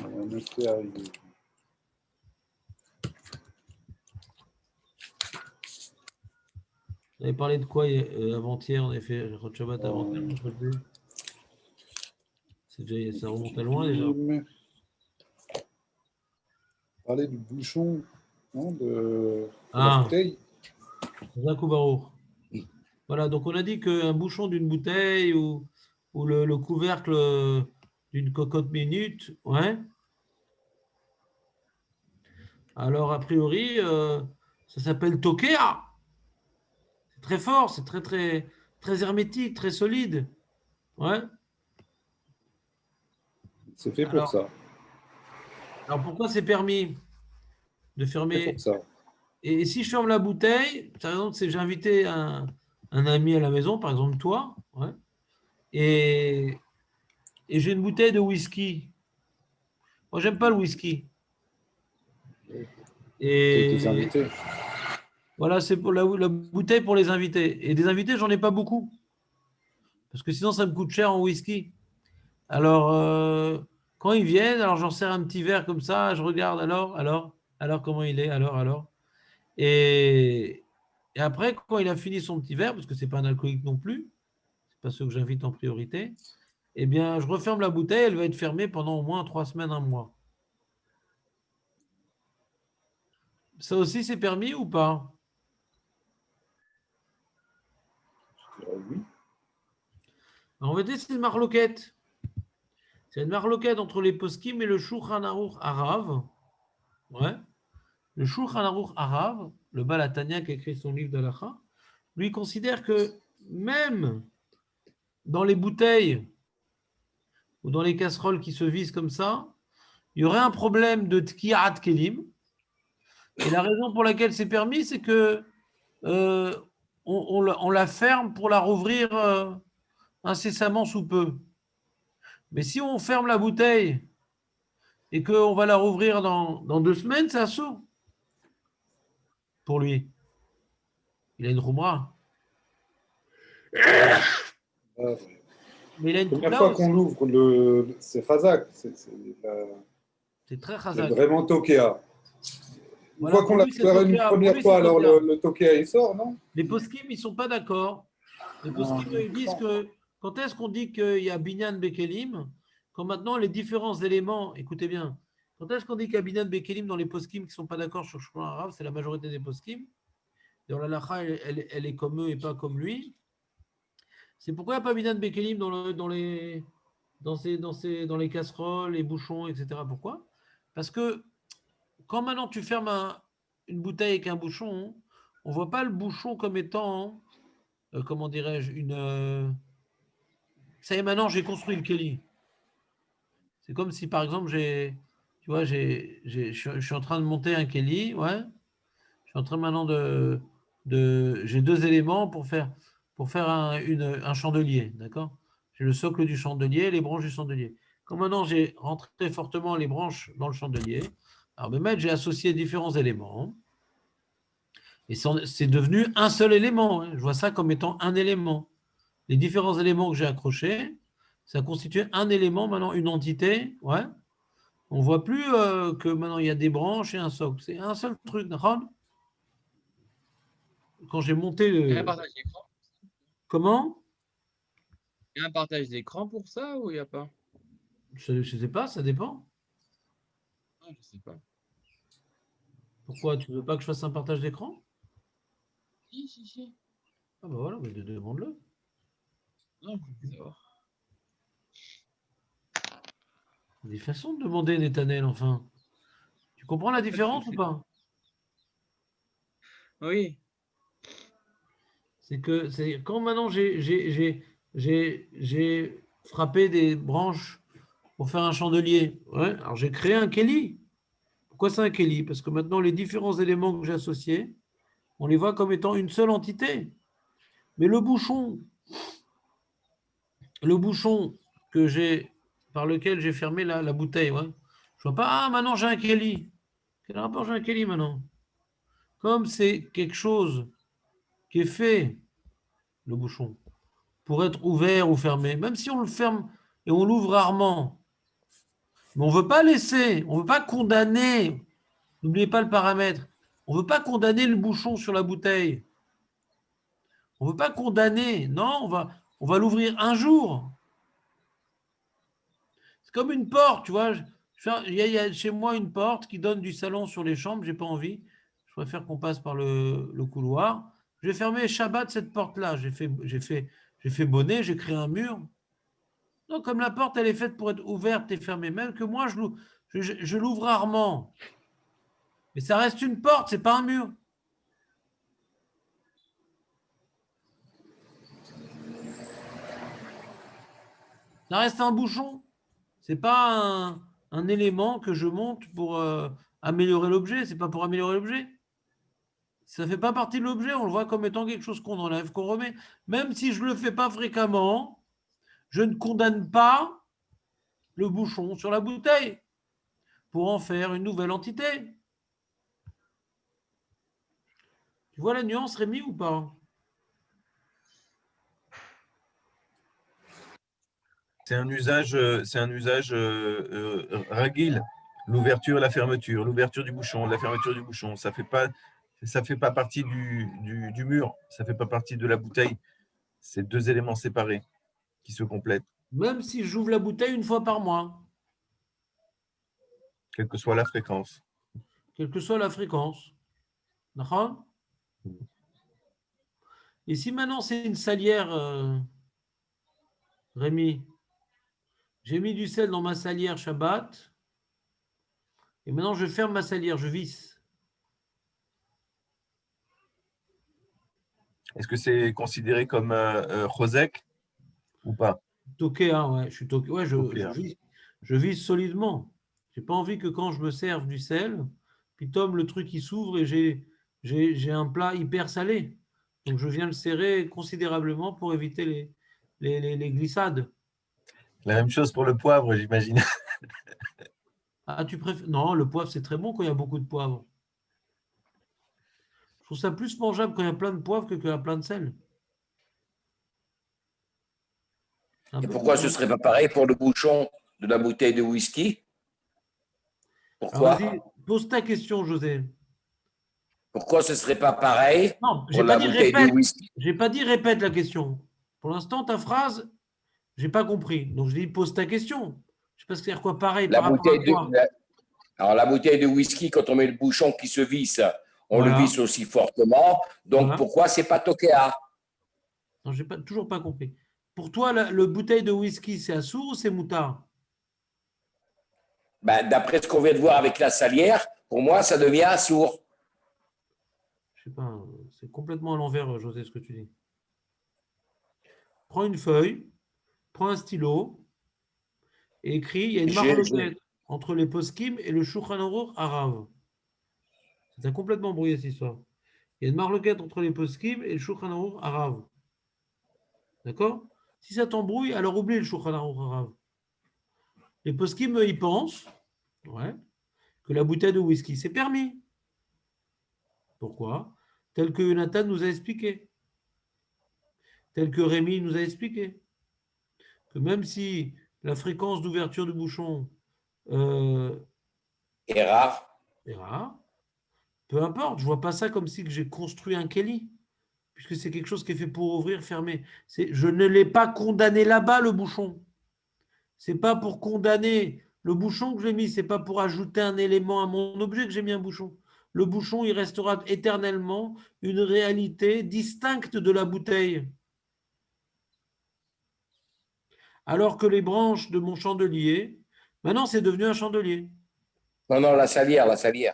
On est arrivé. On avait parlé de quoi avant-hier? On avait fait Rosh Shabbat avant-hier, je ne sais plus. Ça remonte à loin déjà. Parler du bouchon, non, de la Ah, bouteille. Jacques Baruch. Voilà, donc on a dit qu'un bouchon d'une bouteille ou le couvercle d'une cocotte minute, ouais. Alors, a priori, ça s'appelle tokea. C'est très fort, c'est très, très, très hermétique, très solide. Ouais. C'est fait pour ça. Alors pourquoi c'est permis de C'est pour fermer? ça. Et si je ferme la bouteille, par exemple, si j'ai invité un ami à la maison, par exemple toi, ouais, et, et j'ai une bouteille de whisky. Moi, j'aime pas le whisky. C'est tes Et invités. voilà, c'est pour la bouteille pour les invités. Et des invités, j'en ai pas beaucoup. Parce que sinon, ça me coûte cher en whisky. Alors, quand ils viennent, alors j'en sers un petit verre comme ça, je regarde alors, comment il est, alors. Et, et après, quand il a fini son petit verre, parce que c'est pas un alcoolique non plus, c'est pas ceux que j'invite en priorité, eh bien, je referme la bouteille, elle va être fermée pendant au moins 3 semaines, un mois. Ça aussi, c'est permis ou pas? Oui. En fait, c'est une marloquette. C'est une marloquette entre les poskim et le Shulchan Aruch Harav. Ouais. Le Shulchan Aruch Harav, le Baal HaTanya qui a écrit son livre d'Halacha, lui considère que même dans les bouteilles ou dans les casseroles qui se visent comme ça, il y aurait un problème de Tkiat Kelim. Et la raison pour laquelle c'est permis, c'est que euh, on la ferme pour la rouvrir incessamment sous peu. Mais si on ferme la bouteille et qu'on va la rouvrir dans 2 semaines, c'est un saut pour lui. Il a une Khumra. Ah, ouais. Mais il a une Première là fois aussi, qu'on l'ouvre, c'est Khazak. c'est très C'est chazak. vraiment Tokea. Une Voilà, fois qu'on pour l'a lui, c'est ouvert une Tokea. Pour première lui, c'est fois, alors Tokea. le Tokea il sort, non? Les poskim, ils ne sont pas d'accord. Les poskim, ils disent que quand est-ce qu'on dit qu'il y a Binyan Bekelim, quand maintenant les différents éléments, écoutez bien, quand est-ce qu'on dit qu'il y a Binyan Bekelim dans les poskim qui ne sont pas d'accord sur le chemin arabe, c'est la majorité des poskim. Dans la lacha, elle est comme eux et pas comme lui. C'est pourquoi il n'y a pas Binyan Bekelim dans les casseroles, les bouchons, etc. Pourquoi? Parce que quand maintenant tu fermes une bouteille avec un bouchon, on ne voit pas le bouchon comme étant, comment dirais-je, ça y est, maintenant j'ai construit le Kelly. C'est comme si par exemple tu vois, je suis en train de monter un Kelly, ouais. Je suis en train maintenant j'ai 2 éléments pour faire un chandelier, d'accord? J'ai le socle du chandelier et les branches du chandelier. Comme maintenant j'ai rentré fortement les branches dans le chandelier, alors de mettre, j'ai associé différents éléments. Et c'est devenu un seul élément, hein. Je vois ça comme étant un élément. Les différents éléments que j'ai accrochés, ça constitue un élément, maintenant une entité. Ouais. On ne voit plus que maintenant il y a des branches et un socle. C'est un seul truc. Quand j'ai monté Il y a un partage d'écran. Comment? Il y a un partage d'écran pour ça ou il n'y a pas? Je ne sais pas, ça dépend. Ah, je sais pas. Pourquoi? Tu ne veux pas que je fasse un partage d'écran? Si. Ah ben voilà, mais demande-le. Non, je veux savoir. Il y a des façons de demander, Netanel, enfin. Tu comprends la différence ou pas? Oui. C'est que quand maintenant j'ai frappé des branches pour faire un chandelier. Ouais, alors j'ai créé un Kelly. Pourquoi c'est un Kelly? Parce que maintenant les différents éléments que j'ai associés, on les voit comme étant une seule entité. Mais le bouchon par lequel j'ai fermé la bouteille, ouais. Je vois pas, ah maintenant j'ai un Kelly. Quel rapport j'ai un Kelly maintenant? Comme c'est quelque chose qui est fait, le bouchon, pour être ouvert ou fermé, même si on le ferme et on l'ouvre rarement, Mais on ne veut pas laisser, on ne veut pas condamner. N'oubliez pas le paramètre. On ne veut pas condamner le bouchon sur la bouteille. On ne veut pas condamner. Non, on va l'ouvrir un jour. C'est comme une porte, tu vois. Il y a chez moi une porte qui donne du salon sur les chambres. Je n'ai pas envie. Je préfère qu'on passe par le couloir. Je vais fermer Shabbat cette porte-là. J'ai fait bonnet, j'ai créé un mur. Non, comme la porte, elle est faite pour être ouverte et fermée. Même que moi, je l'ouvre rarement. Mais ça reste une porte, c'est pas un mur. Ça reste un bouchon. C'est pas un élément que je monte pour améliorer l'objet. C'est pas pour améliorer l'objet. Ça fait pas partie de l'objet. On le voit comme étant quelque chose qu'on enlève, qu'on remet. Même si je le fais pas fréquemment, je ne condamne pas le bouchon sur la bouteille pour en faire une nouvelle entité. Tu vois la nuance, Rémi, ou pas? C'est un usage ragil. L'ouverture et la fermeture, l'ouverture du bouchon, la fermeture du bouchon, ça fait pas partie du mur, ça fait pas partie de la bouteille. C'est deux éléments séparés qui se complètent, Même si j'ouvre la bouteille une fois par mois, quelle que soit la fréquence. quelle que soit la fréquence. D'accord? Et si maintenant c'est une salière, Rémi, j'ai mis du sel dans ma salière Shabbat, et maintenant je ferme ma salière, je visse. Est-ce que c'est considéré comme chosek ou pas? Toqué, hein, ouais, je suis toqué. Ouais, Toqué, hein. Je visse solidement. J'ai pas envie que quand je me serve du sel, puis Tom, le truc il s'ouvre et j'ai un plat hyper salé. Donc je viens le serrer considérablement pour éviter les glissades. La même chose pour le poivre, j'imagine. Ah, tu préfères? Non, le poivre, c'est très bon quand il y a beaucoup de poivre. Je trouve ça plus mangeable quand il y a plein de poivre que quand il y a plein de sel. C'est un Et peu pourquoi ce ne plus- serait pas pareil pour le bouchon de la bouteille de whisky? Alors Pourquoi? vas-y, pose ta question, José. Pourquoi ce ne serait pas pareil Non, pour j'ai pas la dit bouteille de répète. whisky? J'ai pas dit répète la question. Pour l'instant, ta phrase, j'ai pas compris. Donc je dis pose ta question. Je sais pas ce que c'est quoi pareil La par rapport à bouteille de, quoi. alors, la bouteille de whisky, quand on met le bouchon qui se visse, on le Voilà, visse aussi fortement. Donc, voilà. pourquoi c'est pas Tokea? Non, j'ai pas toujours pas compris. Pour toi, le bouteille de whisky, c'est assour ou c'est moutard? Ben, d'après ce qu'on vient de voir avec la salière, pour moi, ça devient sourd. Je sais pas. C'est complètement à l'envers, José, ce que tu dis. Prends une feuille, prends un stylo et écris. Il y a une marloquette entre les poskim et le Shulchan Aruch Arav. C'est complètement brouillé cette histoire. Il y a une marloquette entre les poskim et le Shulchan Aruch Arav. D'accord? Si ça t'embrouille, alors oublie le Shulchan Aruch Arav. Les poskim, eux, ils pensent, ouais, que la bouteille de whisky, c'est permis. Pourquoi? Tel que Nathan nous a expliqué. Tel que Rémi nous a expliqué. Que même si la fréquence d'ouverture du bouchon est rare. est rare, peu importe, je ne vois pas ça comme si que j'ai construit un Kelly, puisque c'est quelque chose qui est fait pour ouvrir, fermer. Je ne l'ai pas condamné là-bas, le bouchon. C'est pas pour condamner le bouchon que j'ai mis, c'est pas pour ajouter un élément à mon objet que j'ai mis un bouchon. Le bouchon, il restera éternellement une réalité distincte de la bouteille. Alors que les branches de mon chandelier, maintenant c'est devenu un chandelier. Non, non, la salière, la salière.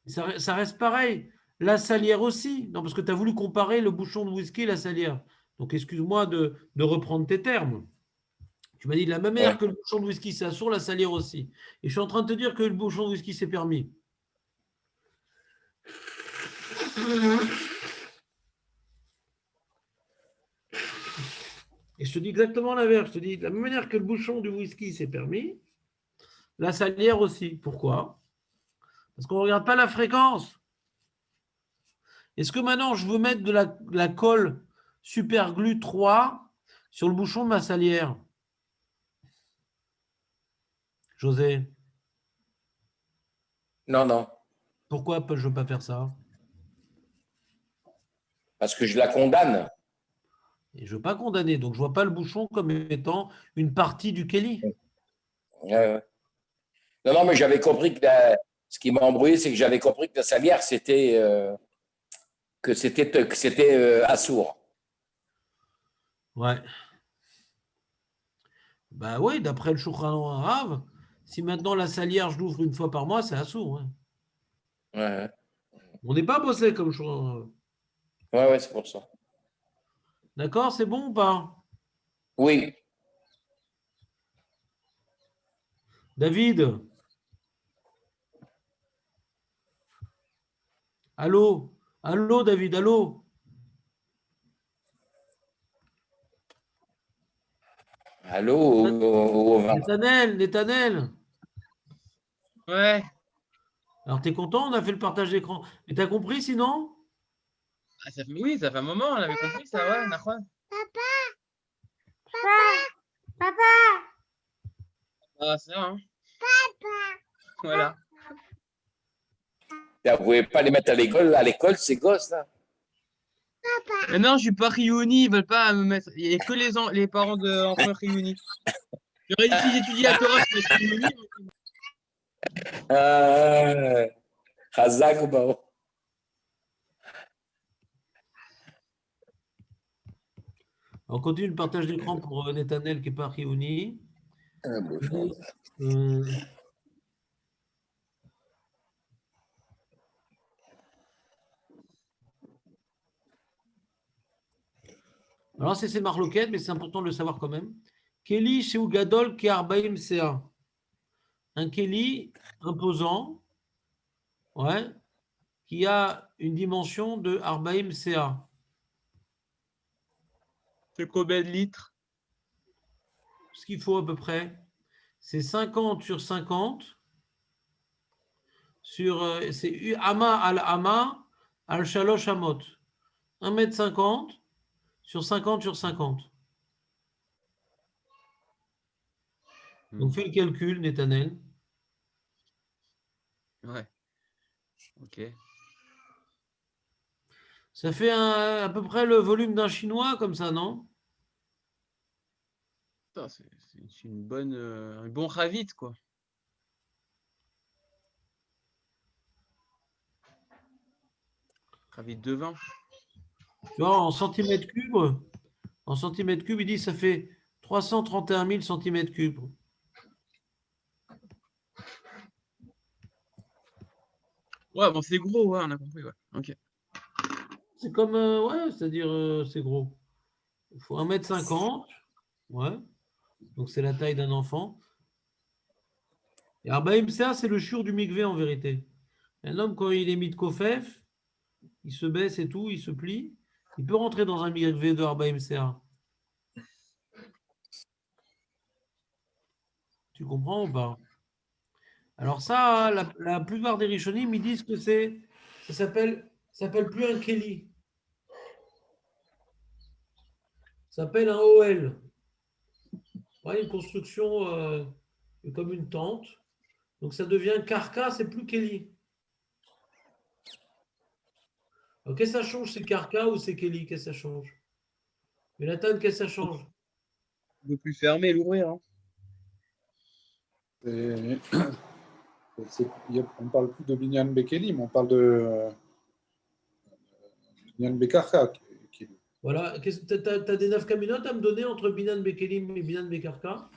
Ça reste pareil. La salière aussi. Non, parce que tu as voulu comparer le bouchon de whisky et la salière. Donc excuse-moi de reprendre tes termes. Tu m'as dit de la même manière Ouais. que le bouchon de whisky, c'est assourd, la salière aussi. Et je suis en train de te dire que le bouchon de whisky, c'est permis. Et je te dis exactement l'inverse. Je te dis de la même manière que le bouchon du whisky, c'est permis, la salière aussi. Pourquoi? Parce qu'on ne regarde pas la fréquence. Est-ce que maintenant, je veux mettre de la colle super glue 3 sur le bouchon de ma salière? José, Non, non, pourquoi je ne veux pas faire ça? parce que je la condamne. Et je ne veux pas condamner, donc je ne vois pas le bouchon comme étant une partie du Kelly. Ouais. Non, non, mais j'avais compris que ce qui m'a embrouillé, c'est que j'avais compris que la salière, c'était assourd. Ouais. Bah oui, d'après le Shulchan Arabe, si maintenant la salière, je l'ouvre une fois par mois, c'est assourd. Hein. Ouais, On n'est pas bossé comme Shulchan Arabe. ouais, ouais, c'est pour ça. D'accord, c'est bon ou pas? Oui, David? Allô? Allô, David, allô? allô, au vin. Netanel. Ouais. Alors, t'es content? On a fait le partage d'écran. Mais t'as compris sinon? Ah, oui, ça fait un moment, on avait compris ça, ouais, Nachman. Ah, ça, hein. Voilà. Vous ne pouvez pas les mettre à l'école, ces gosses, là. Mais non, je suis pas Riouni, ils veulent pas me mettre. Il n'y a que les parents d'enfants Riouni. J'aurais dit si j'étudie la Torah, je serais Riouni. Chazak, bah. On continue le partage d'écran pour Netanel qui est pas Riouni. Bon, je- Euh, alors, c'est marloquette, mais c'est important de le savoir quand même. Kelly chez Gadol qui Arbaim CA. Un Kelly imposant, ouais, qui a une dimension de Arbaim CA. C'est combien de litres? Ce qu'il faut à peu près, c'est 50 sur 50 sur c'est Ama al Ama al Shalosh Amot. 1,50 m sur 50 sur 50. Donc fais le calcul, Netanel. Ouais. Ok. Ça fait à peu près le volume d'un Chinois comme ça, non? Putain, c'est une bonne, un bon ravit, quoi. Ravit de vin. Tu vois, en centimètres cubes, il dit ça fait 331 000 centimètres cubes. Ouais, bon, c'est gros, ouais, on a compris, ouais. Ok. C'est comme, ouais, c'est-à-dire, c'est gros. Il faut 1,50 m, ouais. Donc c'est la taille d'un enfant. Et Arbaïm ça, c'est le chiour du mikvé en vérité. Un homme, quand il est mis de kofef, il se baisse et tout, il se plie. Il peut rentrer dans un mikvé de Arbaïm CA. Tu comprends ou pas? Alors ça, la plupart des Rishonim, ils disent que ça s'appelle plus un Kéli. Ça s'appelle un OL. Ouais, une construction comme une tente. Donc ça devient Karka, c'est plus Kéli. Alors qu'est-ce que ça change, c'est Karka ou c'est Kéli? Qu'est-ce que ça change? Mais la qu'est-ce que ça change? On peut plus fermer et l'ouvrir, hein. On ne parle plus de Binyan Bekelim, on parle de Binyan Bekarka. Voilà. Tu as des nafkaminotes à me donner entre Binan Bekelim et Binan Bekarka?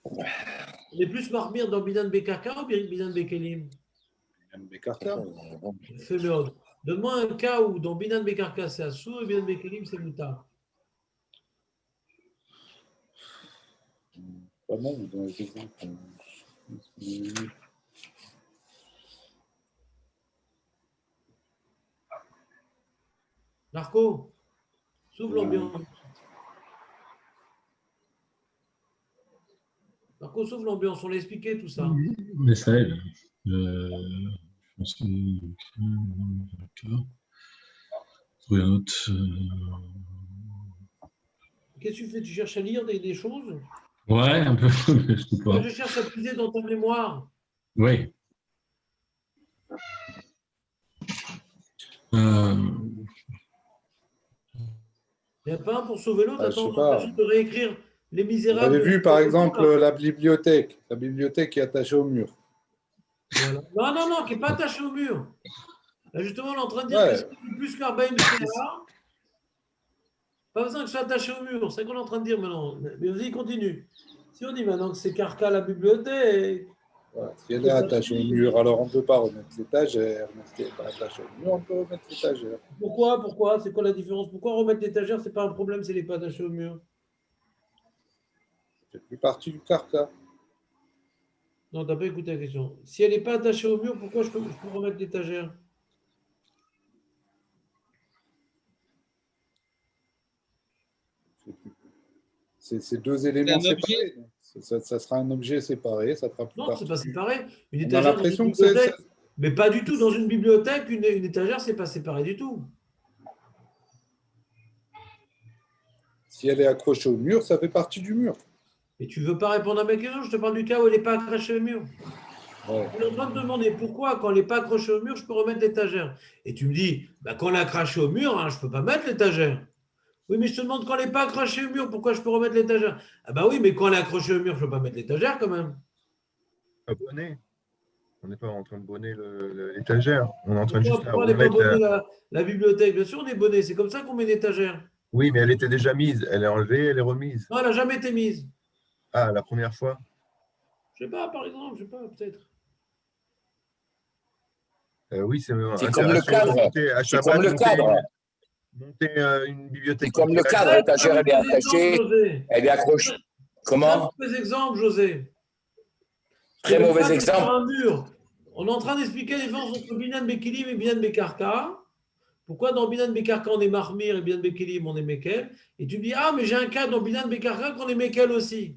On est plus marmire dans Binan Bekarka ou Binan Bekelim? Binyan Bekarka. Fais-le. Donne-moi un cas où dans Binan Bekarka c'est Assou et Binan Bekelim c'est Mouta. Pas mal dans les exemples. Marco, s'ouvre l'ambiance. Marco, s'ouvre l'ambiance. On l'a expliqué tout ça. Mais ça aide. Je pense trouver un autre. Qu'est-ce que tu fais? Tu cherches à lire des choses? Ouais, un peu, je sais Moi, pas. je cherche à puiser dans ta mémoire. Oui. Euh, Il n'y a pas un pour sauver l'autre. Ah, je Attends, sais on a pas. juste de réécrire Les Vous Misérables. avez de vu, par Victor Hugo, exemple, là. la bibliothèque. La bibliothèque qui est attachée au mur. Voilà. Non, non, non, qui n'est pas attaché au mur. Là, justement, on est en train de dire que Ouais. si on dit plus qu'Arbaïm Shea, pas besoin que je sois attaché au mur. C'est ce qu'on est en train de dire maintenant. Mais vas-y, continue. Si on dit maintenant que c'est Carca la bibliothèque, Voilà. Si elle est attachée au mur, alors on ne peut pas remettre l'étagère. Mais si elle n'est pas attachée au mur, on peut remettre l'étagère. pourquoi? C'est quoi la différence? Pourquoi remettre l'étagère, c'est pas un problème si elle n'est pas attachée au mur? Ça fait plus partie du carca. Non, t'as pas écouté la question. Si elle n'est pas attachée au mur, pourquoi je peux remettre l'étagère? C'est deux C'est éléments un objet. séparés. Donc ça sera un objet séparé, ça fera plus Non, c'est partie pas du... séparé. Une On a étagère dans une l'impression que bibliothèque, mais pas du tout. Dans une bibliothèque, une étagère, c'est pas séparé du tout. si elle est accrochée au mur, ça fait partie du mur. Et tu veux pas répondre à ma question? Je te parle du cas où elle n'est pas accrochée au mur. Ouais. On est en train de te demander pourquoi, quand elle n'est pas accrochée au mur, je peux remettre l'étagère. Et tu me dis, bah, quand elle est accrochée au mur, hein, je ne peux pas mettre l'étagère. Oui, mais je te demande quand elle n'est pas accrochée au mur, pourquoi je peux remettre l'étagère? Ah bah oui, mais quand elle est accrochée au mur, je ne peux pas mettre l'étagère quand même. Pas bonnet. On n'est pas en train de bonner l'étagère. On est en train de juste Pourquoi on n'est pas remettre bonné la bibliothèque? Bien sûr, on est bonné. C'est comme ça qu'on met l'étagère. Oui, mais elle était déjà mise. Elle est enlevée, elle est remise. Non, elle n'a jamais été mise. Ah, la première fois. Je ne sais pas, par exemple, je ne sais pas, peut-être. Oui, c'est C'est comme le intéressant de cadre. monter à C'est Shabbat, comme le cadre. monter une C'est bibliothèque comme le culturelle. cadre. Très L'étagère, elle est mauvais exemple, attachée, José. elle est accrochée. Très Comment? mauvais exemple, José. Très Le mauvais cadre est sur exemple. un mur. On est en train d'expliquer la différence entre Binan Bekilim et Binan Bekarka. Pourquoi dans Binan Bekarka on est Marmir et Binan Bekilim on est Mekel? Et tu me dis, ah, mais j'ai un cas dans Binan Bekarka qu'on est Mekel aussi.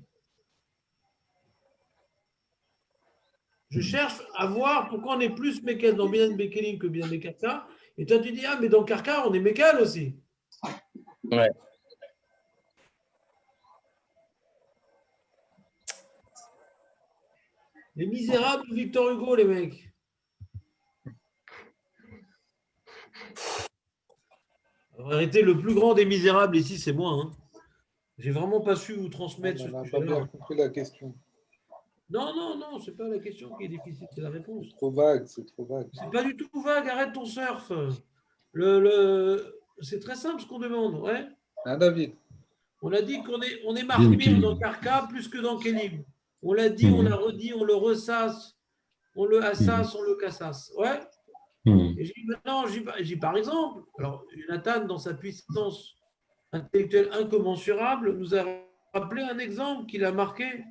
Je cherche à voir pourquoi on est plus Mekel dans Binan Bekilim que Binan Bekarka. Et toi, tu dis, ah, mais dans Karka, on est Mekel aussi. Ouais. Les Misérables de Victor Hugo, les mecs. En vérité, le plus grand des Misérables ici, c'est moi. Hein. J'ai vraiment pas su vous transmettre ce On n'a pas sujet-là. bien compris la question. Non, non, non, c'est pas la question qui est difficile, c'est la réponse. C'est trop vague, c'est trop vague. C'est pas du tout vague, arrête ton surf. C'est très simple ce qu'on demande, ouais. Hein, David? On a dit on est marmire Kélim. dans Karka plus que dans Kélim. On l'a dit, on l'a redit, on le ressasse, on le assasse, on le cassasse. Ouais. Et j'ai dit maintenant, par exemple, alors Jonathan, dans sa puissance intellectuelle incommensurable, nous a rappelé un exemple qu'il a marqué.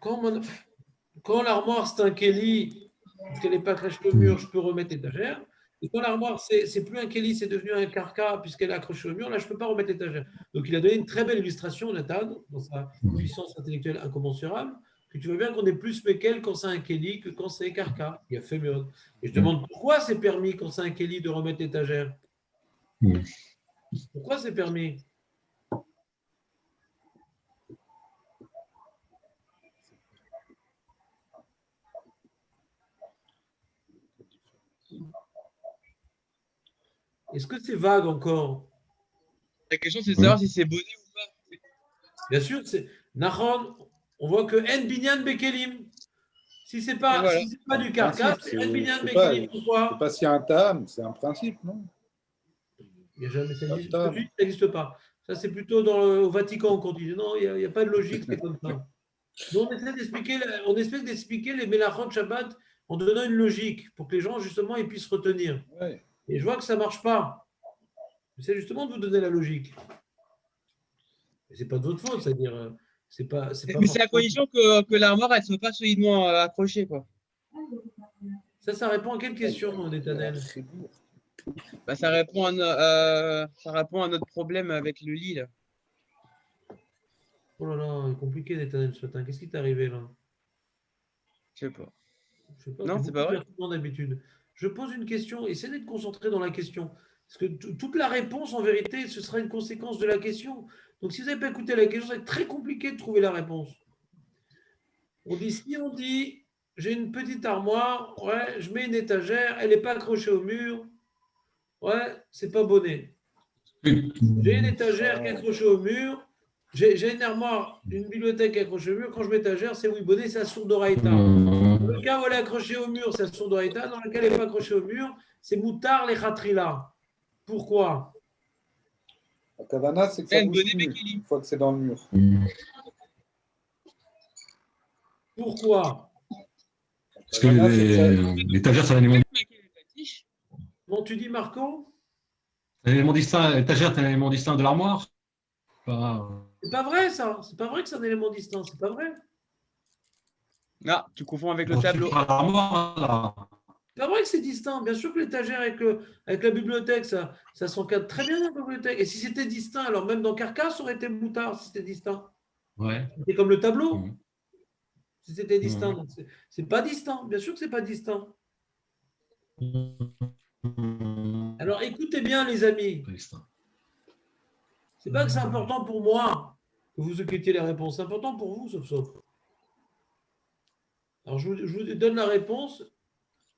Quand l'armoire c'est un Kelly, parce qu'elle n'est pas accrochée au mur, je peux remettre l'étagère. Et quand l'armoire c'est plus un Kelly, c'est devenu un carca puisqu'elle est accrochée au mur, là je ne peux pas remettre l'étagère. Donc il a donné une très belle illustration, Nathan, dans sa puissance intellectuelle incommensurable, que tu vois bien qu'on est plus Mekel quand c'est un Kelly que quand c'est un carca. Il a fait mieux. Et je demande pourquoi c'est permis quand c'est un Kelly de remettre l'étagère? Pourquoi c'est permis? Est-ce que c'est vague encore? La question, c'est de savoir si c'est bonnet ou pas. Bien sûr, c'est Nahon, on voit que En Binyan Bekelim. Si ce n'est pas, Voilà. si pas du carcasse, c'est En Binyan Je Bekelim. sais Pourquoi? pas s'il y a un tam, c'est un principe, non? Il n'y a jamais, ça Tam. n'existe pas. Ça, c'est plutôt au Vatican qu'on dit. Non, il n'y a pas de logique, c'est comme ça. Nous, on essaie d'expliquer les Mélachot Shabbat en donnant une logique pour que les gens, justement, ils puissent retenir. Ouais. Et je vois que ça ne marche pas. J'essaie justement de vous donner la logique. Ce n'est pas de votre faute, c'est-à-dire, c'est pas Mais c'est à condition que l'armoire, elle ne soit pas solidement accrochée, quoi. Ça répond à quelle question, Netanel? Bah, ça répond à notre problème avec le lit, là. Oh là là, c'est compliqué Netanel ce matin. Qu'est-ce qui t'est arrivé là? Je sais pas. Je sais pas, Non, t'es c'est beaucoup pas vrai. plus perturbant d'habitude. Je pose une question, essaie d'être concentré dans la question. Parce que toute la réponse, en vérité, ce sera une conséquence de la question. Donc, si vous n'avez pas écouté la question, ça va être très compliqué de trouver la réponse. On dit, j'ai une petite armoire, ouais, je mets une étagère, elle n'est pas accrochée au mur, ouais, c'est pas bonnet. J'ai une étagère qui est accrochée au mur, j'ai une armoire, une bibliothèque qui est accrochée au mur, quand je mets étagère, c'est oui bonnet, c'est Assur d'Oraïta. Dans le cas où elle est accrochée au mur, c'est Assur d'Oraïta, dans le cas où elle n'est pas accrochée au mur, c'est Moutar les Khatrila. Pourquoi? La kavana, c'est que ça bouge plus une fois que c'est dans le mur. Pourquoi? Parce que l'étagère, c'est un élément, Bon, tu dis Marco? distinct. L'étagère, c'est un élément distinct de l'armoire. C'est pas vrai ça. C'est pas vrai que c'est un élément distinct. C'est pas vrai. Ah, tu confonds avec le tableau. L'armoire, là. C'est pas vrai que c'est distinct. Bien sûr que l'étagère avec la bibliothèque, ça s'encadre très bien dans la bibliothèque. Et si c'était distinct, alors même dans Carcasse, ça aurait été moutard si c'était distinct. Ouais. C'est comme le tableau. Mmh. Si c'était distinct. Donc c'est pas distinct. Bien sûr que c'est pas distinct. Alors écoutez bien, les amis. C'est pas que c'est important pour moi que vous occupiez les réponses. C'est important pour vous, sauf. Alors je vous donne la réponse.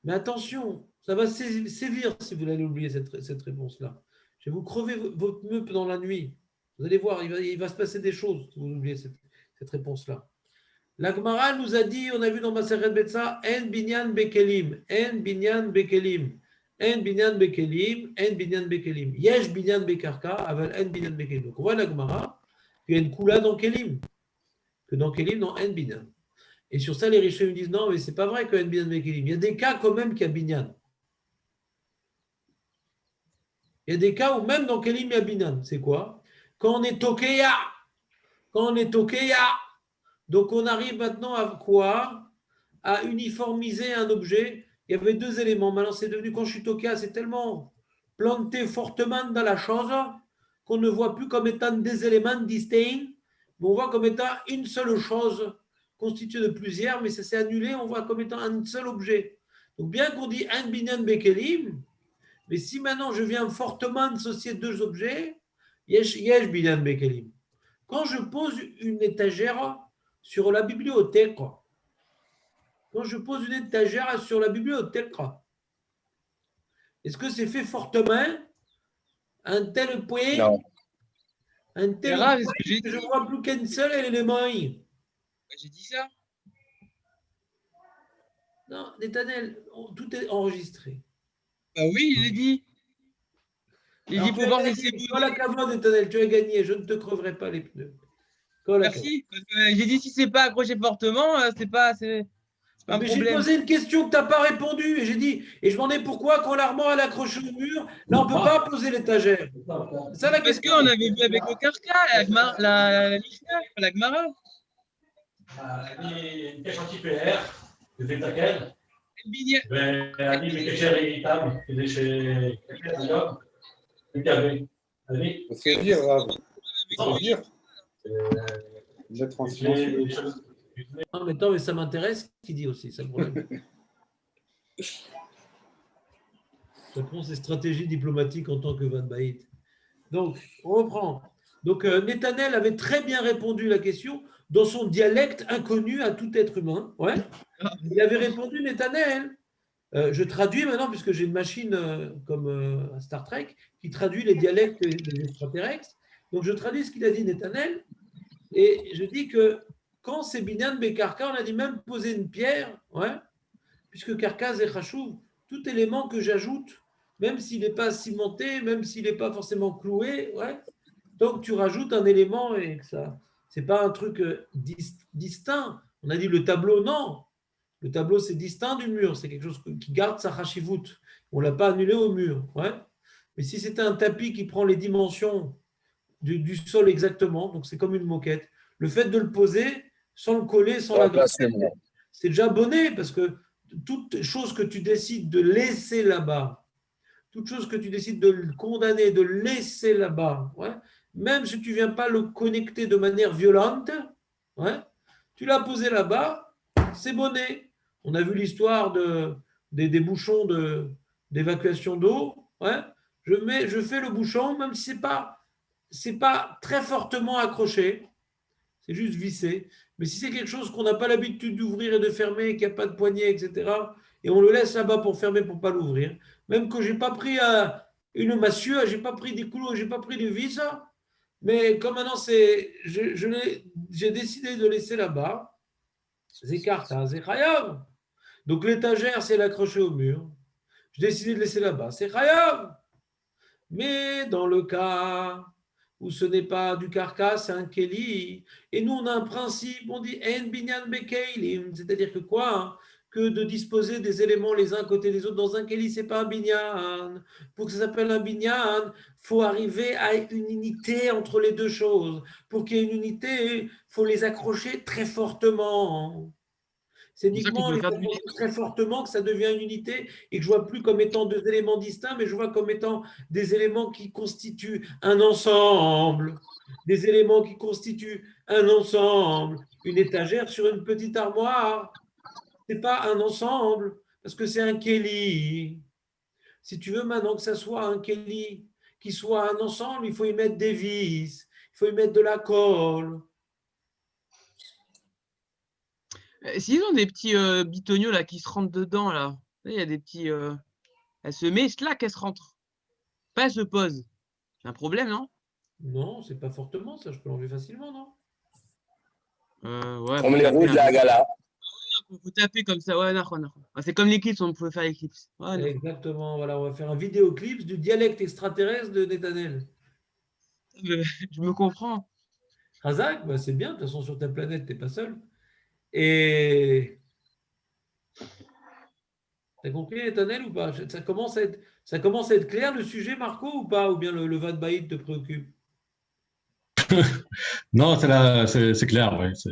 Mais attention, ça va sévir si vous allez oublier cette réponse-là. Je vais vous crever votre meupe dans la nuit. Vous allez voir, il va se passer des choses si vous oubliez cette réponse-là. La Gemara nous a dit, on a vu dans Maseret Betsa, En binyan bekelim, en binyan bekelim, en binyan bekelim, en binyan bekelim. Yesh binyan bekarka, aval en binyan bekelim. Donc on voit la Gemara qu'il y a une koula dans kelim, que dans kelim, dans en binyan. Et sur ça, les Rishonim disent non, mais c'est pas vrai qu'il y a binyan bekelim. Il y a des cas quand même qu'il y a binyan. Il y a des cas où même dans kelim, il y a binyan. C'est quoi? Quand on est tokeya. Quand on est tokeya. Donc on arrive maintenant à quoi? À uniformiser un objet. Il y avait deux éléments. Maintenant, c'est devenu, quand je suis tokeya, c'est tellement planté fortement dans la chose qu'on ne voit plus comme étant des éléments distincts, mais on voit comme étant une seule chose constituée de plusieurs, mais ça s'est annulé, on voit comme étant un seul objet. Donc bien qu'on dit un binyan bekelim, mais si maintenant je viens fortement dissocier deux objets, yesh binyan bekelim. Quand je pose une étagère sur la bibliothèque, est-ce que c'est fait fortement à un tel point, Non. un tel grave, point c'est ce que j'ai que je ne dit. vois plus qu'un seul élément? J'ai dit ça. Non, Netanel, tout est enregistré. Bah oui, il l'a dit. Il dit, faut voir si c'est Quand la cavale, Netanel, tu as gagné, je ne te creverai pas les pneus. Merci. Parce que j'ai dit, si c'est pas accroché fortement, c'est pas un Mais j'ai problème. posé une question que tu n'as pas répondu et j'ai dit, et je m'en ai pourquoi quand l'armoire elle est accrochée au mur, là on ne peut pas poser l'étagère. C'est ça la Parce question. qu'on avait vu avec le Karka, la Mishnah, la Gemara. אני קשר TPR, ותתקן, Binyan. ואני בקשר איתם כדי היום מקווה. אני C'est dire, Rav. C'est dire. Mettre en silence. Non, mais attends, mais ça m'intéresse ce qu'il dit aussi, c'est le problème. Ça prend ses stratégies diplomatiques en tant que Van Baït. Donc, on reprend. Donc, Netanel avait très bien répondu à la question dans son dialecte inconnu à tout être humain. Ouais. Il avait répondu, Netanel. Je traduis maintenant, puisque j'ai une machine comme Star Trek qui traduit les dialectes des extraterrestres. Donc, je traduis ce qu'il a dit, Netanel. Et je dis que quand c'est Binyan Bekarka, on a dit même poser une pierre, ouais, puisque Karka et Khashouv, tout élément que j'ajoute, même s'il n'est pas cimenté, même s'il n'est pas forcément cloué, ouais, donc tu rajoutes un élément et que ça, c'est pas un truc distinct. On a dit le tableau, non. Le tableau, c'est distinct du mur, c'est quelque chose qui garde sa chashivut. On ne l'a pas annulé au mur, ouais. Mais si c'était un tapis qui prend les dimensions du sol exactement, donc c'est comme une moquette, le fait de le poser sans le coller, sans la gratter, c'est déjà bonnet parce que toute chose que tu décides de laisser là-bas, toute chose que tu décides de le condamner, de le laisser là-bas, ouais, même si tu ne viens pas le connecter de manière violente, ouais, tu l'as posé là-bas, c'est bonnet. On a vu l'histoire des bouchons d'évacuation d'eau. Ouais. je fais le bouchon, même si c'est pas très fortement accroché, c'est juste vissé. Mais si c'est quelque chose qu'on n'a pas l'habitude d'ouvrir et de fermer, qu'il n'y a pas de poignée, etc., et on le laisse là-bas pour fermer, pour ne pas l'ouvrir, même que je n'ai pas pris une massue, je n'ai pas pris des coulots, je n'ai pas pris de vis, mais comme maintenant j'ai décidé de laisser là-bas, c'est carta, c'est chayav. Donc l'étagère, c'est l'accrocher au mur. J'ai décidé de laisser là-bas, c'est chayav. Mais dans le cas où ce n'est pas du carcasse, c'est un keli. Et nous, on a un principe, on dit en binyan bekeilim, c'est-à-dire que quoi, hein, que de disposer des éléments les uns à côté des autres dans un keli, c'est pas un binyan. Pour que ça s'appelle un binyan, faut arriver à une unité entre les deux choses. Pour qu'il y ait une unité, il faut les accrocher très fortement. C'est C'est pour ça qu'on uniquement peut les faire du accrocher très fortement que ça devient une unité et que je vois plus comme étant deux éléments distincts, mais je vois comme étant des éléments qui constituent un ensemble. Des éléments qui constituent un ensemble. Une étagère sur une petite armoire, ce n'est pas un ensemble, parce que c'est un kéli. Si tu veux maintenant que ça soit un kéli, qui soit un ensemble, il faut y mettre des vis, il faut y mettre de la colle. S'ils ont des petits bitoniaux là qui se rentrent dedans, là, il y a des petits. Elle se met, slack, elle se rentre. Pas elle se pose. C'est un problème, non? Non, c'est pas fortement, ça, je peux l'enlever facilement, non? Ouais, Comme faut les taper roues de un la peu. gala. Faut taper comme ça. Ouais, non. C'est comme l'éclipse, on pouvait faire l'éclipse. Ouais, non. Exactement, voilà, on va faire un vidéoclip du dialecte extraterrestre de Netanel. Je me comprends. Razak, bah c'est bien, de toute façon sur ta planète, tu n'es pas seul. Et t'as compris Netanel ou pas? Ça commence à être clair le sujet, Marco, ou pas? Ou bien le Vad Baïd te préoccupe? Non, c'est clair, oui. C'est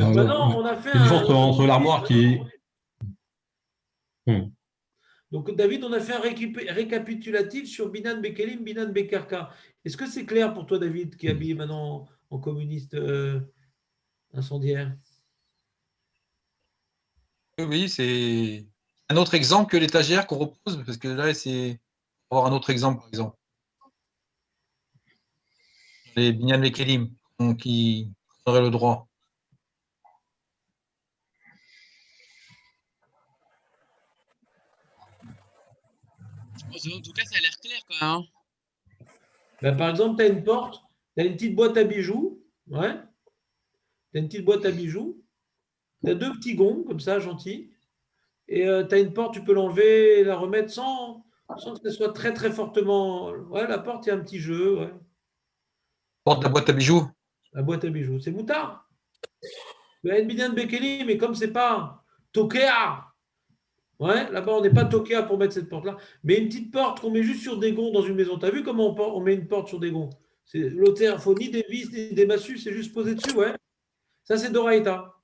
Donc maintenant, on a fait une différence un. entre l'armoire qui. Hmm. Donc David, on a fait un récapitulatif sur Binan Bekelim, Binan Bekarka. Est-ce que c'est clair pour toi, David, qui est habillé maintenant en communiste incendiaire? Oui, c'est un autre exemple que l'étagère qu'on repose, parce que là, c'est pour avoir un autre exemple, par exemple. Les Binyan et Kelim, qui auraient le droit. En tout cas, ça a l'air clair quand même. Hein. Ben, par exemple, tu as une porte, tu as une petite boîte à bijoux. Ouais. Tu as une petite boîte à bijoux. Tu as deux petits gonds, comme ça, gentils. Et tu as une porte, tu peux l'enlever et la remettre sans que ce soit très, très fortement. Ouais, la porte, il y a un petit jeu. Ouais. Porte la boîte à bijoux. La boîte à bijoux. C'est moutard. Le Nbidyan Bekeli, mais comme c'est pas Tokea. Ouais, là-bas, on n'est pas Tokea pour mettre cette porte-là. Mais une petite porte qu'on met juste sur des gonds dans une maison. Tu as vu comment on met une porte sur des gonds? L'autre, il ne faut ni des vis, ni des massues, c'est juste posé dessus, ouais. Ça, c'est Doraïta.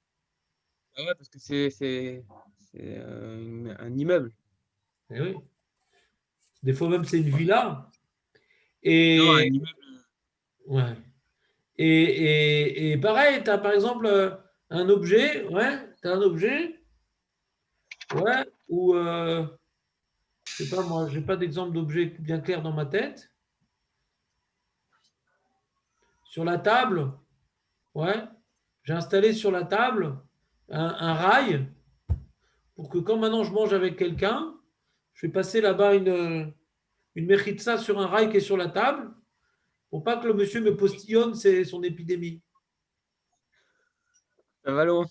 Ah ouais, parce que c'est un immeuble. Eh oui. Des fois même, c'est une villa. Non, un Et, immeuble. ouais. Et pareil, tu as par exemple un objet, ouais, tu as un objet, ouais, où, je sais pas moi, j'ai pas d'exemple d'objet bien clair dans ma tête. Sur la table, ouais, j'ai installé sur la table un rail pour que quand maintenant je mange avec quelqu'un, je vais passer là-bas une mechitza sur un rail qui est sur la table pour pas que le monsieur me postillonne son épidémie. Ça va loin.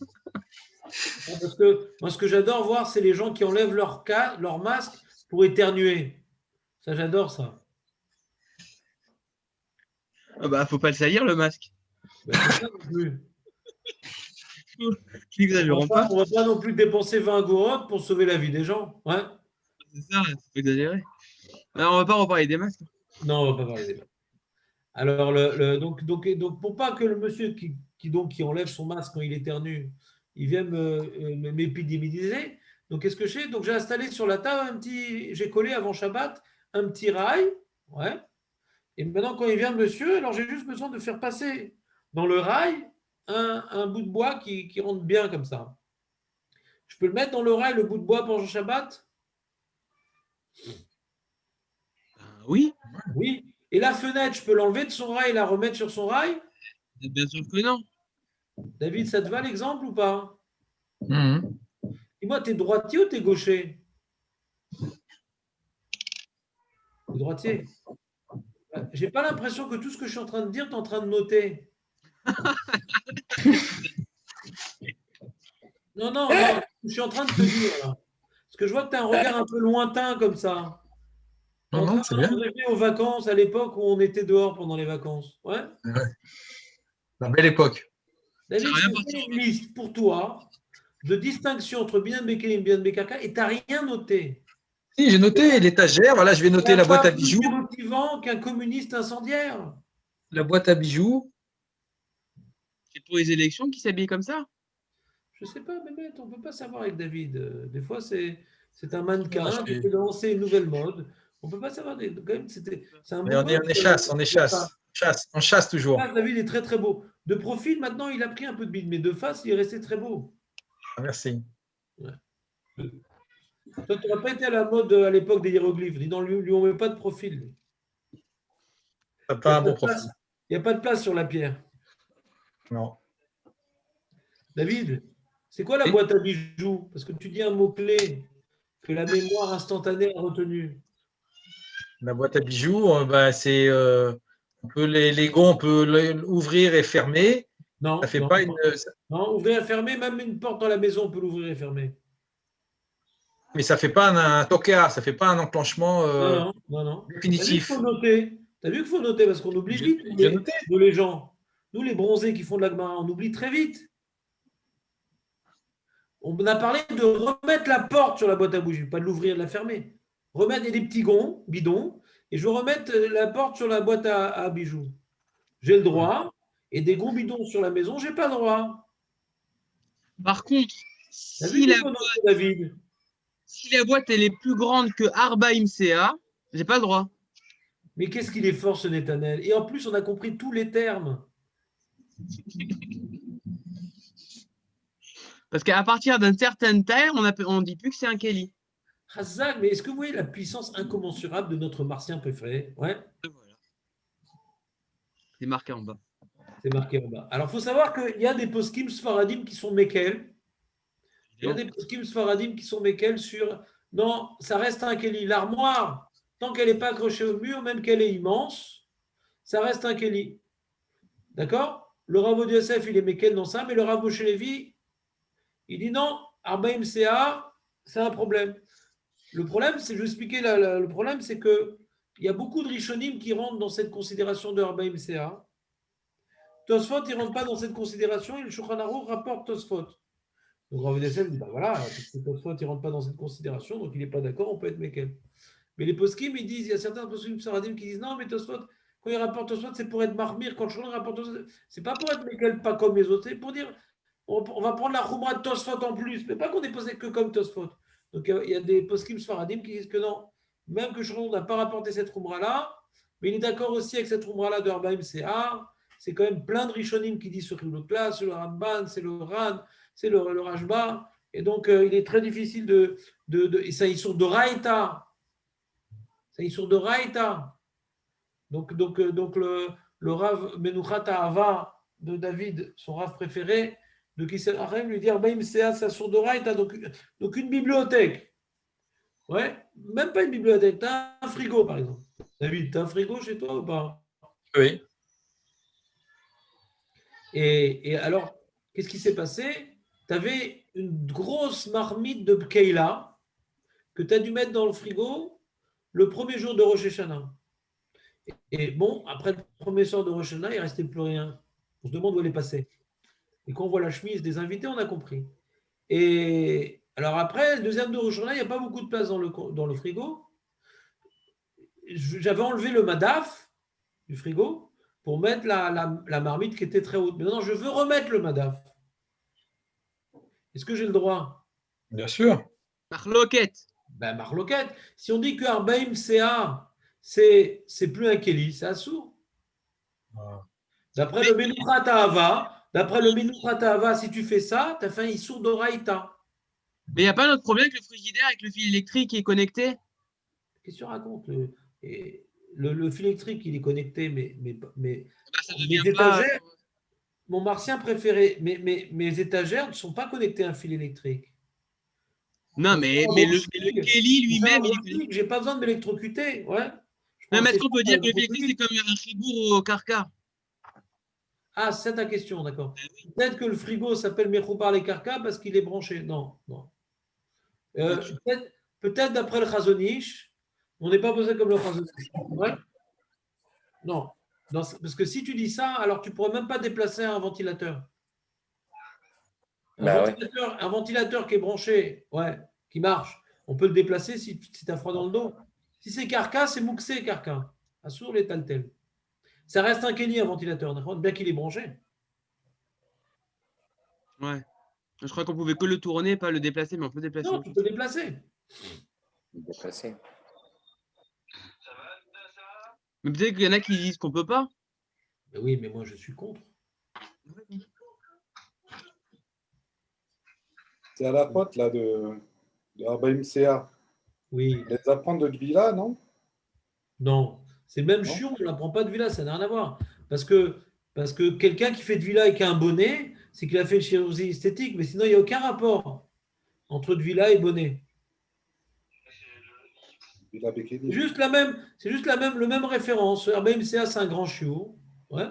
Parce que moi, ce que j'adore voir, c'est les gens qui enlèvent leur masque pour éternuer. Ça, j'adore ça. Ah bah, faut pas le salir, le masque. Ben, c'est ça non plus. N'exagérons pas. On va pas non plus dépenser 20 agorotes pour sauver la vie des gens. Ouais. C'est ça, c'est exagéré. Alors, on va pas reparler des masques. Non, on va pas parler des masques. Alors, donc, pour pas que le monsieur qui enlève son masque quand il éternue, il vienne m'épidémiser. Donc, qu'est-ce que je fais? Donc, j'ai installé sur la table j'ai collé avant Shabbat un petit rail. Ouais. Et maintenant, quand il vient, monsieur, alors j'ai juste besoin de faire passer dans le rail un bout de bois qui rentre bien comme ça. Je peux le mettre dans le rail, le bout de bois pour Shabbat? Oui, Oui. Et la fenêtre, je peux l'enlever de son rail et la remettre sur son rail? bien sûr que non. David, ça te va l'exemple ou pas? Mhm. Dis-moi, t'es droitier ou t'es gaucher? T'es droitier. J'ai pas l'impression que tout ce que je suis en train de dire, tu es en train de noter. Non, non, non, je suis en train de te dire là. Parce que je vois que tu as un regard un peu lointain comme ça. Tu es Non, en train non, c'est bien. de rêver aux vacances à l'époque où on était dehors pendant les vacances. Ouais. Ouais. La belle époque. David, Ça je rien t'ai partir fait en une liste pour toi de distinction entre Binan Bekelim et Binan Bekarka et tu n'as rien noté. Si, j'ai noté l'étagère. Voilà, je vais Il n'y noter a la boîte pas à plus bijoux. démotivant qu'un communiste incendiaire. La boîte à bijoux. C'est pour les élections qui s'habillent comme ça. Je ne sais pas, Mehmet, on ne peut pas savoir avec David. Des fois, c'est un Non, mannequin qui je peut lancer une nouvelle mode. On ne peut pas savoir. Quand même, c'est un Mais beau on est gosse. chasse, on est De face. chasse. Chasse, on chasse toujours. David est très très beau. De profil, maintenant, il a pris un peu de bide, mais de face, il est resté très beau. Ah, merci. Toi, tu n'aurais pas été à la mode à l'époque des hiéroglyphes. Dis donc, lui, on ne met pas de profil. T'as Il n'y pas a un pas bon de place. profil. Il n'y a pas de place sur la pierre. Non. David, c'est quoi la Oui. boîte à bijoux? Parce que tu dis un mot-clé que la mémoire instantanée a retenu. La boîte à bijoux, c'est on peut les gonds, on peut l'ouvrir et fermer. Non, Ça fait non, pas une. non, ouvrir et fermer, même une porte dans la maison, on peut l'ouvrir et fermer. Mais ça fait pas un tocard, ça fait pas un enclenchement Non, non, non. T'as vu qu'il définitif. faut noter. T'as vu qu'il faut noter parce qu'on oublie vite, J'ai noté. nous, les gens. Nous, les bronzés qui font de la Gemara, on oublie très vite. On a parlé de remettre la porte sur la boîte à bougies, pas de l'ouvrir et de la fermer. Remettre des petits gonds, bidons, et je veux remettre la porte sur la boîte à bijoux. J'ai le droit, et des gonds bidons sur la maison, j'ai pas le droit. Par contre, T'as vu qu'il faut noter, David? si la boîte elle est plus grande que Arbaim CA, j'ai pas le droit. Mais qu'est-ce qu'il est fort, ce Netanel. Et en plus, on a compris tous les termes. Parce qu'à partir d'une certaine taille, on ne dit plus que c'est un Kelly. Hazak, mais est-ce que vous voyez la puissance incommensurable de notre martien préféré? Ouais, Voilà. C'est marqué en bas. c'est marqué en bas. Alors, il faut savoir qu'il y a des poskim sfaradim qui sont Mekel. Il y a des poskim sfaradim qui sont Mekel sur. Non, ça reste un Kelly. L'armoire, tant qu'elle n'est pas accrochée au mur, même qu'elle est immense, ça reste un Kelly. D'accord? Le Rav Yosef, il est Mekel dans ça, mais le Rav Moshe Levi, il dit non, Arbaim CA, c'est un problème. Le problème, c'est, je vais expliquer, le problème, c'est qu'il y a beaucoup de Rishonim qui rentrent dans cette considération de Arbaim CA. Tosfot, il ne rentre pas dans cette considération et le Shulchan Aruch rapporte Tosfot. Donc Rav Yosef dit, voilà, Tosfot, il ne rentre pas dans cette considération, donc il n'est pas d'accord, on peut être Mekel. Mais les poskim, ils disent, il y a certains poskim saradim qui disent, non, mais Tosfot, quand il rapporte Tosfot, c'est pour être marmire. Quand le Shulchan rapporte Tosfot, c'est pas pour être Mekel, pas comme les autres, c'est pour dire, on va prendre la Khumra de Tosfot en plus, mais pas qu'on est posé que comme Tosfot. Donc il y a des poskim sfaradim qui disent que non, même que Shulchan n'a pas rapporté cette Khumra-là, mais il est d'accord aussi avec cette Khumra-là de Arbaim CA. C'est quand même plein de Rishonim qui disent sur le classe, c'est le Ramban, c'est le Ran, c'est le Rajba. Et donc, il est très difficile et ça, ils sont de Raïta. Ça, ils sont de Raïta. Donc le Rav Menuchat Ahava de David, son Rav préféré, de Kisser Harem, lui dit Arbaim CA, ça sort de Raïta. Donc une bibliothèque. Ouais, même pas une bibliothèque. Tu as un frigo, par exemple. David, tu as un frigo chez toi ou pas? Oui. Et alors, qu'est-ce qui s'est passé? Tu avais une grosse marmite de Keila que tu as dû mettre dans le frigo le premier jour de Rosh Hashanah. Et bon, après le premier soir de Rosh Hashanah, il ne restait plus rien. On se demande où elle est passée. Et quand on voit la chemise des invités, on a compris. Et alors après, le deuxième de Rosh Hashanah, il n'y a pas beaucoup de place dans le frigo. J'avais enlevé le madaf du frigo pour mettre la marmite qui était très haute. Mais non, je veux remettre le madaf. Est-ce que j'ai le droit? Bien sûr. Marloquette. Ben, marloquette. Si on dit que Arbaim CA, c'est plus un Kelly, c'est Assour. D'après le Menuchat Ahava, si tu fais ça, tu as fait un Issour d'Oraïta. Mais il n'y a pas notre problème avec le frigidaire, avec le fil électrique qui est connecté? Qu'est-ce que tu racontes? Le fil électrique, il est connecté, mais Bah, ça mes devient pas. étagères, mon martien préféré, mes étagères ne sont pas connectées à un fil électrique. Non, Pour faire un mais bon le fil, Kelly pour faire un lui-même, il est bon connecté. fil, j'ai pas besoin de m'électrocuter. Ouais. Je prends Non, un mais est-ce qu'on séchoir, peut dire que le fil beaucoup plus électrique, c'est vite. comme un frigo au carca? Ah, c'est ta question, d'accord. Peut-être que le frigo s'appelle Mechoubar les Karka parce qu'il est branché. Non, non. Peut-être d'après le Chazonish, on n'est pas posé comme le Chazonish. Ouais? Non. Parce que si tu dis ça, alors tu ne pourrais même pas déplacer un ventilateur. Ben ouais. Un ventilateur qui est branché, ouais, qui marche, on peut le déplacer si tu as froid dans le dos. Si c'est Karka, c'est Mouxé Karka. Assour les Taltel. Ça reste un Kenny, un ventilateur, d'accord, bien qu'il est branché. Ouais. Je crois qu'on pouvait que le tourner, pas le déplacer, mais on peut déplacer. Non, tu peux le déplacer. Déplacé. Mais peut-être qu'il y en a qui disent qu'on peut pas. Mais oui, mais moi je suis contre. C'est à la faute là de Arbaim CA. Oui. Les apprendre de Villa, non? Non, c'est même Non. chiant, on n'apprend pas de villa, ça n'a rien à voir. Parce que quelqu'un qui fait de villa et qui a un bonnet, c'est qu'il a fait une chirurgie esthétique, mais sinon il n'y a aucun rapport entre de villa et bonnet. Villa Bekeni. C'est juste le même référence. RBMCA, c'est un grand chiour. Ouais.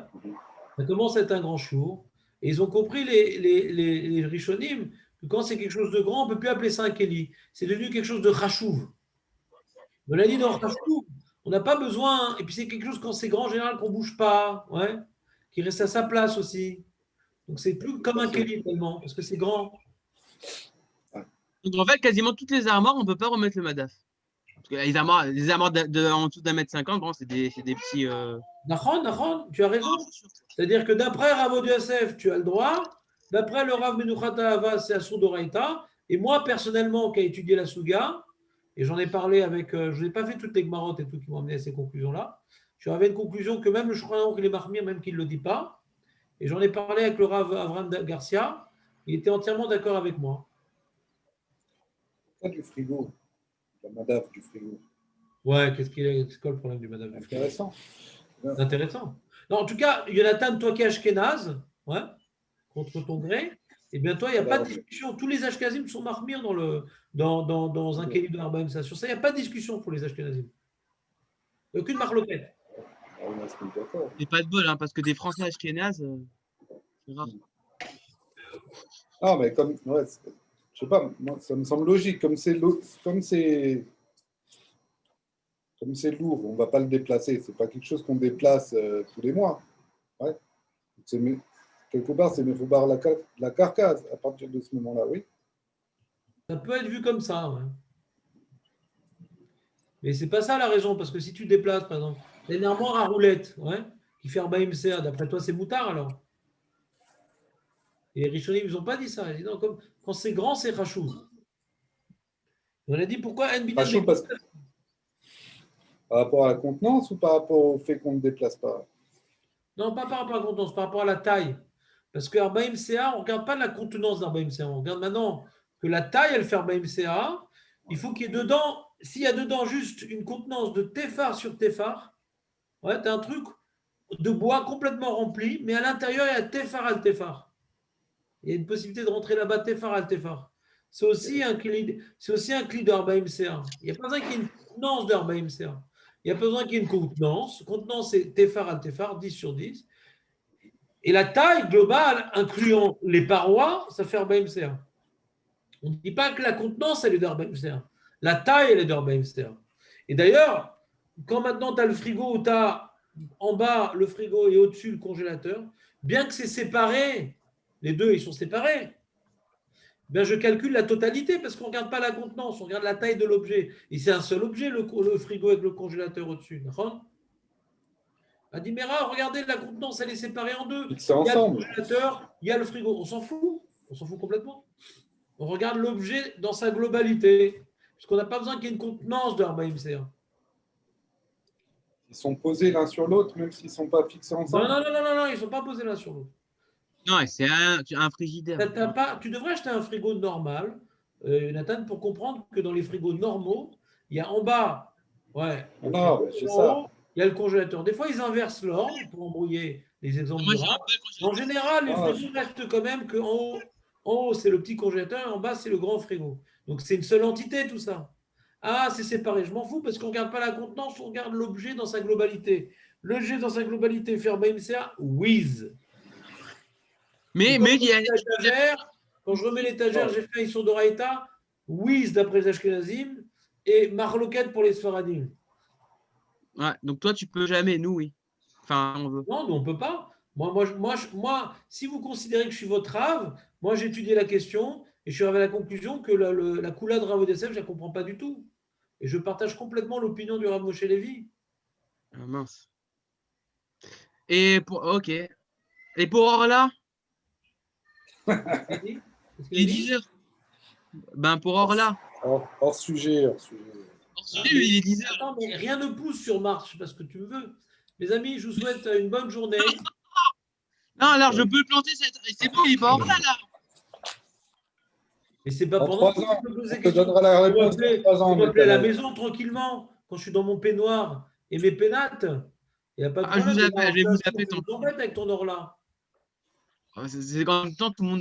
Ça commence à être un grand chiour. Et ils ont compris, les Rishonim, que quand c'est quelque chose de grand, on ne peut plus appeler ça un Keli. C'est devenu quelque chose de chachouv. On l'a dit dans chachouv. On n'a pas besoin. Et puis c'est quelque chose quand c'est grand, en général, qu'on ne bouge pas. Ouais. Qui reste à sa place aussi. Donc c'est plus comme un Keli tellement, parce que c'est grand. Donc en fait, quasiment toutes les armoires, on ne peut pas remettre le Madaf. Parce que les armoires en dessous d'1,50 m, bon, c'est des petits. Nahon, tu as raison. C'est-à-dire que d'après Rav Yosef, tu as le droit. D'après le Rav Menuchata Hava, c'est Assour d'Oraïta. Et moi, personnellement, qui ai étudié la Souga, et j'en ai parlé avec. Je n'ai pas fait toutes les Gmarottes et tout qui m'ont amené à ces conclusions-là. Je suis arrivé à une conclusion que même le Shulchan qu'il est marmire, même qu'il ne le dit pas. Et j'en ai parlé avec le Rav Avram Garcia. Il était entièrement d'accord avec moi. Pas du frigo. La madave du frigo. Ouais, c'est quoi le problème du madame du frigo? Intéressant. C'est intéressant. Non, en tout cas, Jonathan, toi qui es Ashkenaz, ouais, contre ton gré, eh bien, toi, il n'y a pas de discussion. Tous les Ashkenazim sont marmires dans un Kéli de Arbaim. Sur ça, il n'y a pas de discussion pour les Ashkenazim. Il n'y a aucune marloquette. C'est pas de bol, hein, parce que des Français ashkénazes, c'est rare. Non, mais comme. Ouais, je sais pas, moi, ça me semble logique. Comme c'est lourd, on ne va pas le déplacer. Ce n'est pas quelque chose qu'on déplace tous les mois. Ouais. Quelque part, c'est Mefoubar la carcasse à partir de ce moment-là, oui. Ça peut être vu comme ça, ouais. Mais c'est pas ça la raison, parce que si tu déplaces, par exemple, une armoire à roulette, ouais, qui fait Arbaim CA, d'après toi, c'est moutard alors? Et les Rishonim, ils n'ont pas dit ça. Ils disent non, quand c'est grand, c'est rachou. On a dit pourquoi Rachou parce que par rapport à la contenance ou par rapport au fait qu'on ne déplace pas? Non, pas par rapport à la contenance, par rapport à la taille. Parce que Arbaim CA, on ne regarde pas la contenance d'Arbaim CA. On regarde maintenant que la taille, elle fait Arbaim CA. Il faut qu'il y ait dedans, s'il y a dedans juste une contenance de Tefar sur Tefar, ouais, tu as un truc de bois complètement rempli, mais à l'intérieur, il y a Tefar al Tefar. Il y a une possibilité de rentrer là-bas Tefar al Tefar. C'est aussi un cli de Arbaim CA. Il n'y a pas besoin qu'il y ait une contenance d'Arbaim CA. Il n'y a pas besoin qu'il y ait une contenance. Contenance, c'est Tefar al Tefar, 10 sur 10. Et la taille globale, incluant les parois, ça fait Arbaim CA. On ne dit pas que la contenance, elle est d'Arbaim CA. La taille, elle est d'Arbaim CA. Et d'ailleurs, quand maintenant tu as le frigo où tu as en bas le frigo et au-dessus le congélateur, bien que c'est séparé, les deux, ils sont séparés, bien je calcule la totalité parce qu'on ne regarde pas la contenance, on regarde la taille de l'objet. Et c'est un seul objet, le frigo avec le congélateur au-dessus. A dit, mais regardez, la contenance, elle est séparée en deux. C'est ensemble. Il y a le congélateur, il y a le frigo. On s'en fout complètement. On regarde l'objet dans sa globalité. Parce qu'on n'a pas besoin qu'il y ait une contenance de Arbaim CA. Ils sont posés l'un sur l'autre, même s'ils ne sont pas fixés ensemble. Non, ils ne sont pas posés l'un sur l'autre. Non, c'est un frigidaire. Tu devrais acheter un frigo normal, Nathan, pour comprendre que dans les frigos normaux, il y a en bas, ouais, Non, c'est ça. il y a le congélateur. Des fois, ils inversent l'ordre pour embrouiller les exemples Moi, de j'ai un rap. vrai congélateur. En général, les Ah, frigos restent quand même qu'en haut, c'est le petit congélateur et en bas, c'est le grand frigo. Donc, c'est une seule entité, tout ça. Ah, c'est séparé. Je m'en fous parce qu'on ne regarde pas la contenance, on regarde l'objet dans sa globalité. L'objet dans sa globalité, faire BMCA, with. Mais Quand il y a. quand je remets l'étagère, j'ai fait Issour d'Oraïta, with d'après les Ashkenazim et Marloquette pour les Sfaradim. Ouais, donc toi, tu peux jamais, nous, oui. Enfin, on veut. Non, nous, on ne peut pas. Moi, si vous considérez que je suis votre rave, moi, j'ai étudié la question et je suis arrivé à la conclusion que la coula de Rav Odessev, je ne la comprends pas du tout. Et je partage complètement l'opinion du Rav Moshe Lévi. Ah, mince. Et pour. Ok. Et pour Orla, Qu'est-ce qu'il il est a dit 10 heures. Ben, pour Orla. Hors sujet, hors sujet. Il est 10 heures. Attends, mais rien ne pousse sur Mars, je sais pas ce que tu veux. Mes amis, je vous souhaite une bonne journée. Non, alors je peux planter cette. C'est bon, il est pas Orla, là. Et c'est pas Dans pendant 3 ans, que je me pose on des te questions. donnera la On réponse dans 3 ans. m'appeler à la Nicolas. maison tranquillement quand je suis dans mon peignoir et mes pénates. Il n'y a pas de Ah, je problème. vous appelle, je vais vous appeler Tu t'embêtes avec ton or là. C'est quand même temps, tout le monde.